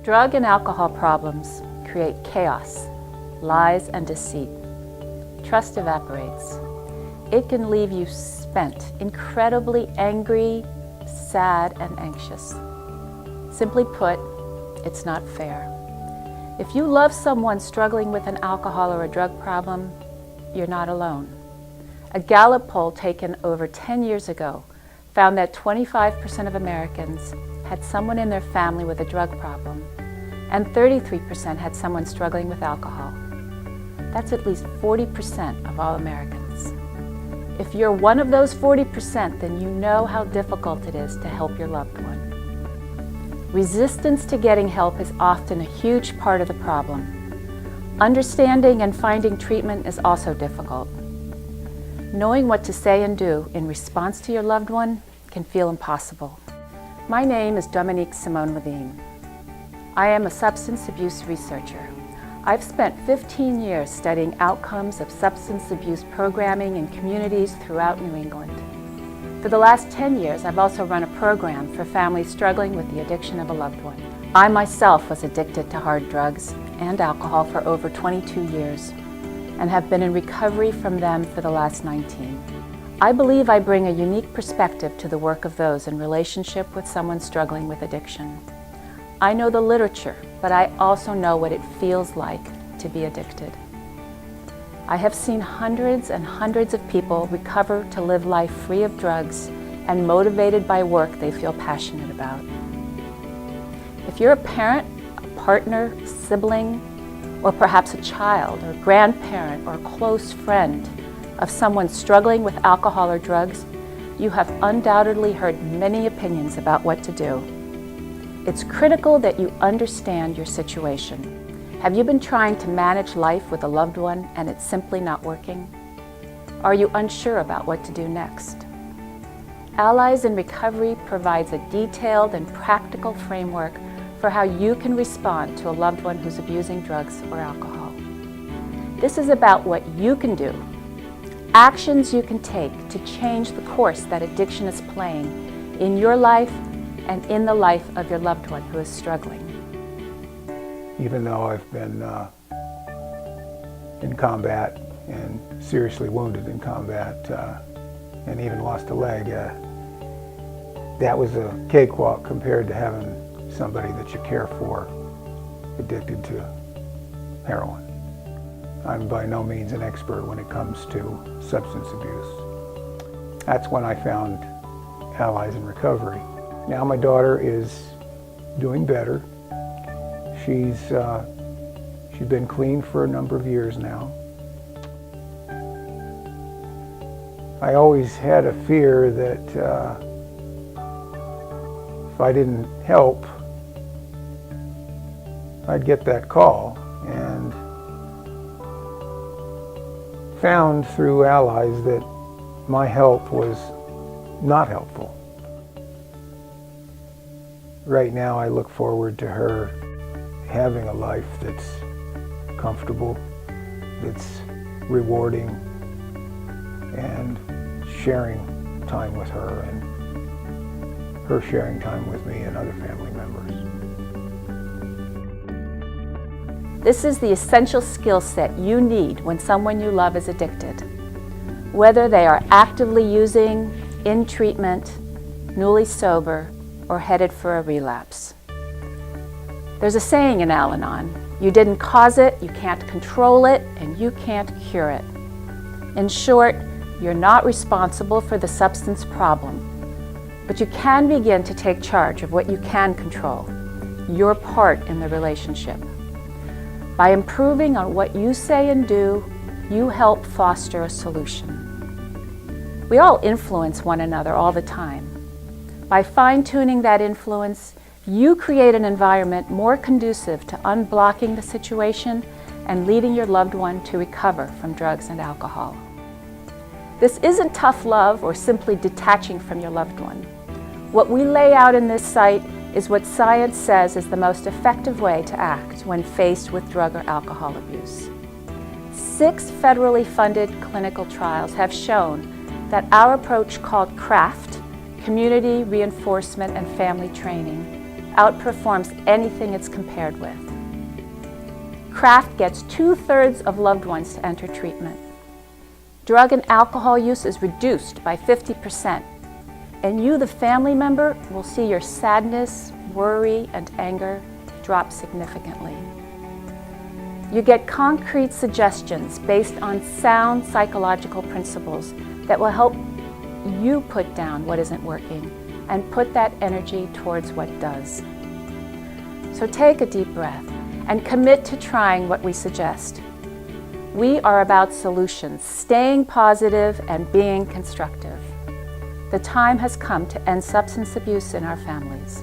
Drug and alcohol problems create chaos, lies, and deceit. Trust evaporates. It can leave you spent, incredibly angry, sad, and anxious. Simply put, it's not fair. If you love someone struggling with an alcohol or a drug problem, you're not alone. A Gallup poll taken over 10 years ago found that 25% of Americans had someone in their family with a drug problem, and 33% had someone struggling with alcohol. That's at least 40% of all Americans. If you're one of those 40%, then you know how difficult it is to help your loved one. Resistance to getting help is often a huge part of the problem. Understanding and finding treatment is also difficult. Knowing what to say and do in response to your loved one can feel impossible. My name is Dominique Simone Levine. I am a substance abuse researcher. I've spent 15 years studying outcomes of substance abuse programming in communities throughout New England. For the last 10 years, I've also run a program for families struggling with the addiction of a loved one. I myself was addicted to hard drugs and alcohol for over 22 years and have been in recovery from them for the last 19. I believe I bring a unique perspective to the work of those in relationship with someone struggling with addiction. I know the literature, but I also know what it feels like to be addicted. I have seen hundreds and hundreds of people recover to live life free of drugs and motivated by work they feel passionate about. If you're a parent, a partner, sibling, or perhaps a child or grandparent or close friend of someone struggling with alcohol or drugs, you have undoubtedly heard many opinions about what to do. It's critical that you understand your situation. Have you been trying to manage life with a loved one and it's simply not working? Are you unsure about what to do next? Allies in Recovery provides a detailed and practical framework for how you can respond to a loved one who's abusing drugs or alcohol. This is about what you can do, actions you can take to change the course that addiction is playing in your life and in the life of your loved one who is struggling. Even though I've been in combat and seriously wounded in combat and even lost a leg, that was a cakewalk compared to having somebody that you care for addicted to heroin. I'm by no means an expert when it comes to substance abuse. That's when I found Allies in Recovery. Now my daughter is doing better. She's been clean for a number of years now. I always had a fear that if I didn't help, I'd get that call, and found through Allies that my help was not helpful. Right now I look forward to her having a life that's comfortable, that's rewarding, and sharing time with her and her sharing time with me and other family members. This is the essential skill set you need when someone you love is addicted. Whether they are actively using, in treatment, newly sober, or headed for a relapse. There's a saying in Al-Anon, you didn't cause it, you can't control it, and you can't cure it. In short, you're not responsible for the substance problem, but you can begin to take charge of what you can control, your part in the relationship. By improving on what you say and do, you help foster a solution. We all influence one another all the time. By fine-tuning that influence, you create an environment more conducive to unblocking the situation and leading your loved one to recover from drugs and alcohol. This isn't tough love or simply detaching from your loved one. What we lay out in this site is what science says is the most effective way to act when faced with drug or alcohol abuse. 6 federally funded clinical trials have shown that our approach called CRAFT, Community Reinforcement and Family Training, outperforms anything it's compared with. Craft gets 2/3 of loved ones to enter treatment. Drug and alcohol use is reduced by 50%, and you, the family member, will see your sadness, worry, and anger drop significantly. You get concrete suggestions based on sound psychological principles that will help you put down what isn't working and put that energy towards what does. So take a deep breath and commit to trying what we suggest. We are about solutions, staying positive and being constructive. The time has come to end substance abuse in our families.